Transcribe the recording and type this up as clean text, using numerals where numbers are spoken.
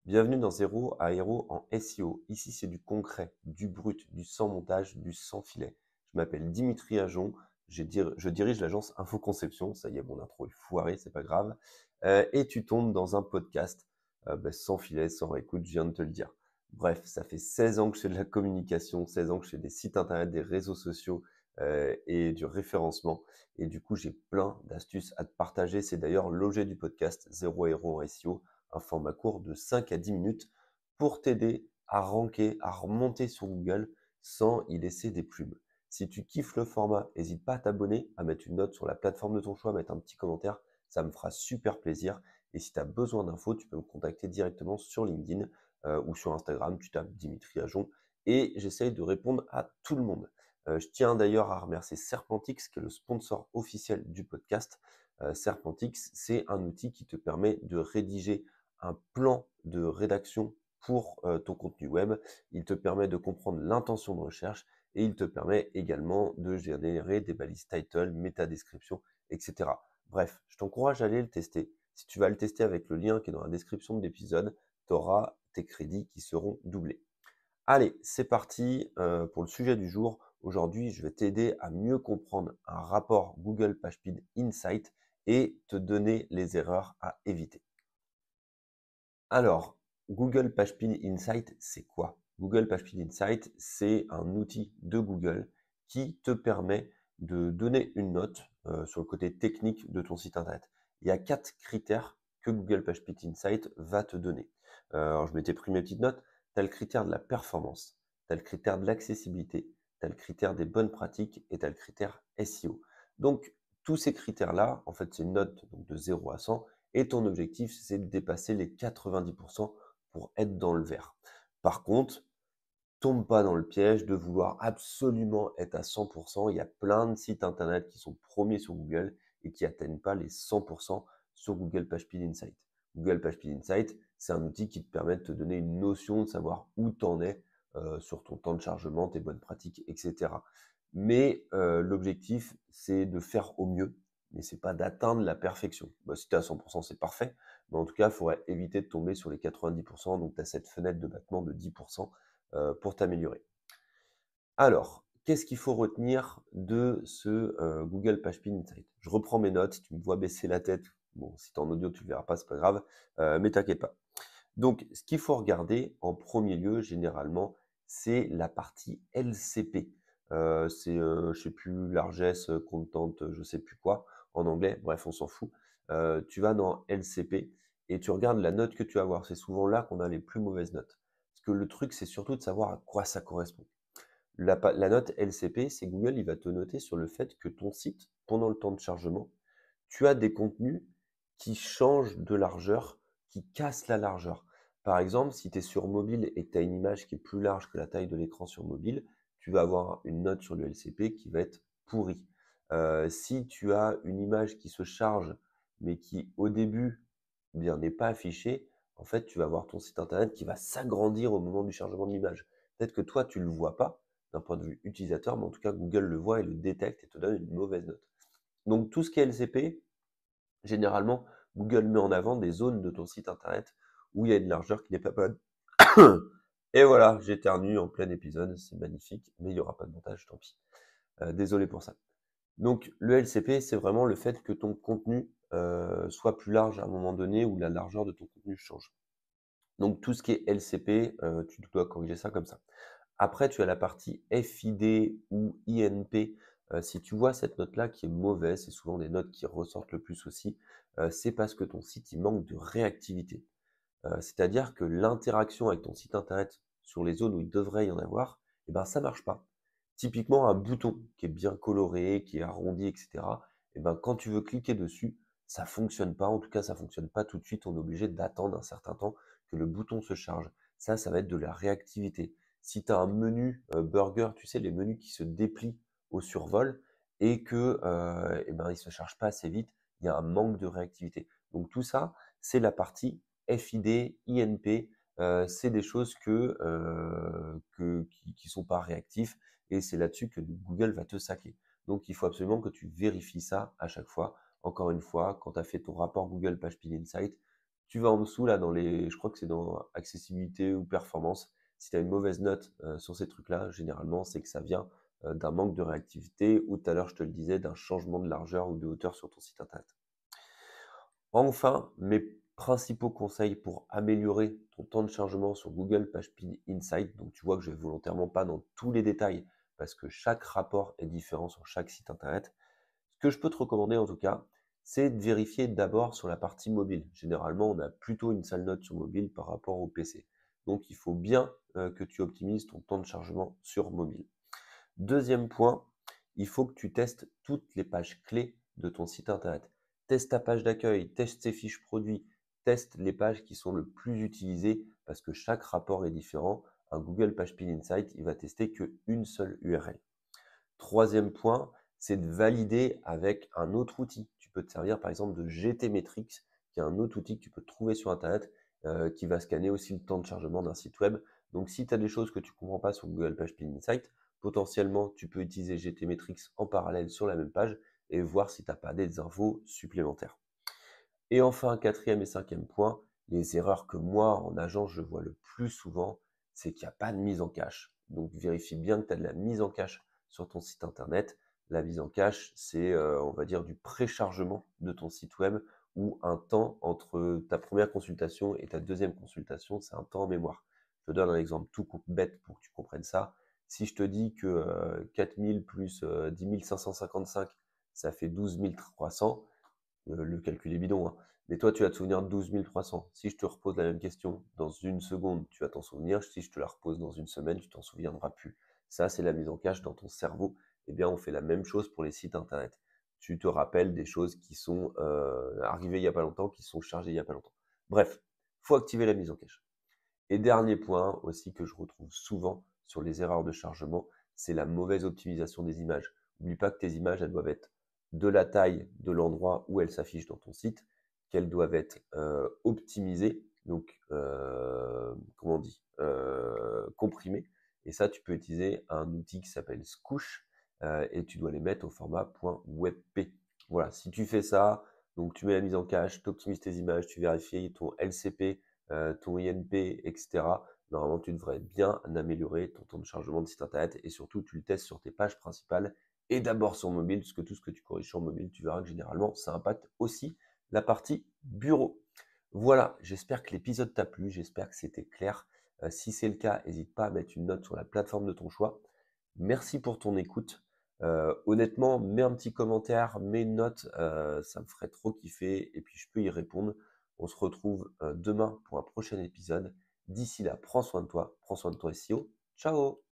Bienvenue dans Zéro à Héros en SEO. Ici, c'est du concret, du brut, du sans montage, du sans filet. Je m'appelle Dimitri Ajon, je dirige l'agence Infoconception. Ça y est, mon intro est foiré, c'est pas grave. Et tu tombes dans un podcast sans filet, sans écoute, je viens de te le dire. Bref, ça fait 16 ans que je fais de la communication, 16 ans que je fais des sites internet, des réseaux sociaux et du référencement. Et du coup, j'ai plein d'astuces à te partager. C'est d'ailleurs l'objet du podcast Zéro Héros en SEO, un format court de 5 à 10 minutes pour t'aider à ranker, à remonter sur Google sans y laisser des plumes. Si tu kiffes le format, n'hésite pas à t'abonner, à mettre une note sur la plateforme de ton choix, à mettre un petit commentaire, ça me fera super plaisir. Et si tu as besoin d'infos, tu peux me contacter directement sur LinkedIn ou sur Instagram, tu tapes Dimitri Ajon et j'essaye de répondre à tout le monde. Je tiens d'ailleurs à remercier Serpentix, qui est le sponsor officiel du podcast. Serpentix, c'est un outil qui te permet de rédiger un plan de rédaction pour ton contenu web. Il te permet de comprendre l'intention de recherche et il te permet également de générer des balises title, métadescription, etc. Bref, je t'encourage à aller le tester. Si tu vas le tester avec le lien qui est dans la description de l'épisode, tu auras tes crédits qui seront doublés. Allez, c'est parti pour le sujet du jour. Aujourd'hui, je vais t'aider à mieux comprendre un rapport Google PageSpeed Insight et te donner les erreurs à éviter. Alors, Google PageSpeed Insight, c'est quoi? Google PageSpeed Insight, c'est un outil de Google qui te permet de donner une note sur le côté technique de ton site internet. Il y a 4 critères que Google PageSpeed Insight va te donner. Alors, je m'étais pris mes petites notes. Tu as le critère de la performance, tu as le critère de l'accessibilité, tu as le critère des bonnes pratiques et tu as le critère SEO. Donc, tous ces critères-là, en fait, c'est une note donc, de 0 à 100 et ton objectif, c'est de dépasser les 90% pour être dans le vert. Par contre, tombe pas dans le piège de vouloir absolument être à 100%. Il y a plein de sites internet qui sont premiers sur Google et qui atteignent pas les 100% sur Google PageSpeed Insight. Google PageSpeed Insight, c'est un outil qui te permet de te donner une notion de savoir où tu en es sur ton temps de chargement, tes bonnes pratiques, etc. Mais l'objectif, c'est de faire au mieux, mais c'est pas d'atteindre la perfection. Bah, si tu es à 100%, c'est parfait, mais en tout cas, il faudrait éviter de tomber sur les 90%, donc tu as cette fenêtre de battement de 10% pour t'améliorer. Alors, qu'est-ce qu'il faut retenir de ce Google PageSpeed Insight? Je reprends mes notes, tu me vois baisser la tête. Bon, si tu es en audio, tu ne le verras pas, c'est pas grave, mais t'inquiète pas. Donc, ce qu'il faut regarder en premier lieu, généralement, c'est la partie LCP. C'est, je sais plus, largesse, content, je sais plus quoi, en anglais. Bref, on s'en fout. Tu vas dans LCP et tu regardes la note que tu vas avoir. C'est souvent là qu'on a les plus mauvaises notes. Parce que le truc, c'est surtout de savoir à quoi ça correspond. La note LCP, c'est Google, il va te noter sur le fait que ton site, pendant le temps de chargement, tu as des contenus qui changent de largeur, qui cassent la largeur. Par exemple, si tu es sur mobile et que tu as une image qui est plus large que la taille de l'écran sur mobile, tu vas avoir une note sur le LCP qui va être pourrie. Si tu as une image qui se charge, mais qui au début n'est pas affichée, en fait, tu vas avoir ton site internet qui va s'agrandir au moment du chargement de l'image. Peut-être que toi, tu ne le vois pas d'un point de vue utilisateur, mais en tout cas, Google le voit et le détecte et te donne une mauvaise note. Donc, tout ce qui est LCP, généralement, Google met en avant des zones de ton site internet où il y a une largeur qui n'est pas bonne. Et voilà, j'éternue en plein épisode, c'est magnifique, mais il n'y aura pas de montage, tant pis. Désolé pour ça. Donc le LCP, c'est vraiment le fait que ton contenu soit plus large à un moment donné où la largeur de ton contenu change. Donc tout ce qui est LCP, tu dois corriger ça comme ça. Après, tu as la partie FID ou INP. Si tu vois cette note-là qui est mauvaise, c'est souvent des notes qui ressortent le plus aussi, c'est parce que ton site il manque de réactivité. C'est-à-dire que l'interaction avec ton site internet sur les zones où il devrait y en avoir, eh ben, ça marche pas. Typiquement, un bouton qui est bien coloré, qui est arrondi, etc., eh ben, quand tu veux cliquer dessus, ça fonctionne pas. En tout cas, ça fonctionne pas tout de suite. On est obligé d'attendre un certain temps que le bouton se charge. Ça va être de la réactivité. Si tu as un menu burger, tu sais, les menus qui se déplient au survol et que eh ben, il se charge pas assez vite, il y a un manque de réactivité. Donc tout ça, c'est la partie FID, INP, c'est des choses qui sont pas réactifs et c'est là-dessus que Google va te saquer. Donc il faut absolument que tu vérifies ça à chaque fois. Encore une fois, quand tu as fait ton rapport Google PageSpeed Insight, Tu vas en dessous là je crois que c'est dans accessibilité ou performance. Si tu as une mauvaise note sur ces trucs-là, généralement, c'est que ça vient d'un manque de réactivité ou tout à l'heure, je te le disais, d'un changement de largeur ou de hauteur sur ton site internet. Enfin, mes principaux conseils pour améliorer ton temps de chargement sur Google PageSpeed Insight, donc tu vois que je vais volontairement pas dans tous les détails parce que chaque rapport est différent sur chaque site internet. Ce que je peux te recommander en tout cas, c'est de vérifier d'abord sur la partie mobile. Généralement, on a plutôt une sale note sur mobile par rapport au PC. Donc, il faut bien que tu optimises ton temps de chargement sur mobile. Deuxième point, il faut que tu testes toutes les pages clés de ton site internet. Teste ta page d'accueil, teste tes fiches produits, teste les pages qui sont le plus utilisées parce que chaque rapport est différent. Un Google PageSpeed Insight, il va tester qu'une seule URL. Troisième point, c'est de valider avec un autre outil. Tu peux te servir par exemple de GTmetrix, qui est un autre outil que tu peux trouver sur Internet, qui va scanner aussi le temps de chargement d'un site web. Donc si tu as des choses que tu ne comprends pas sur Google PageSpeed Insight, potentiellement tu peux utiliser GTmetrix en parallèle sur la même page et voir si tu n'as pas des infos supplémentaires. Et enfin, quatrième et cinquième point, les erreurs que moi, en agence, je vois le plus souvent, c'est qu'il n'y a pas de mise en cache. Donc, vérifie bien que tu as de la mise en cache sur ton site internet. La mise en cache, c'est, on va dire, du préchargement de ton site web ou un temps entre ta première consultation et ta deuxième consultation, c'est un temps en mémoire. Je te donne un exemple tout bête pour que tu comprennes ça. Si je te dis que 4000 plus 10 555, ça fait 12 300, le calcul est bidon, hein. Mais toi, tu vas te souvenir de 12 300. Si je te repose la même question dans une seconde, tu vas t'en souvenir. Si je te la repose dans une semaine, tu t'en souviendras plus. Ça, c'est la mise en cache dans ton cerveau. Eh bien, on fait la même chose pour les sites internet. Tu te rappelles des choses qui sont arrivées il n'y a pas longtemps, qui sont chargées il n'y a pas longtemps. Bref, faut activer la mise en cache. Et dernier point aussi que je retrouve souvent sur les erreurs de chargement, c'est la mauvaise optimisation des images. N'oublie pas que tes images, elles doivent être de la taille de l'endroit où elles s'affichent dans ton site, qu'elles doivent être optimisées, donc comment on dit, comprimées. Et ça, tu peux utiliser un outil qui s'appelle Scoosh et tu dois les mettre au format .webp. Voilà, si tu fais ça, donc tu mets la mise en cache, tu optimises tes images, tu vérifies ton LCP, ton INP, etc. Normalement, tu devrais bien améliorer ton temps de chargement de site internet et surtout, tu le testes sur tes pages principales et d'abord sur mobile, parce que tout ce que tu corriges sur mobile, tu verras que généralement, ça impacte aussi la partie bureau. Voilà, j'espère que l'épisode t'a plu, j'espère que c'était clair. Si c'est le cas, n'hésite pas à mettre une note sur la plateforme de ton choix. Merci pour ton écoute. Honnêtement, mets un petit commentaire, mets une note, ça me ferait trop kiffer et puis je peux y répondre. On se retrouve demain pour un prochain épisode. D'ici là, prends soin de toi SEO. Ciao!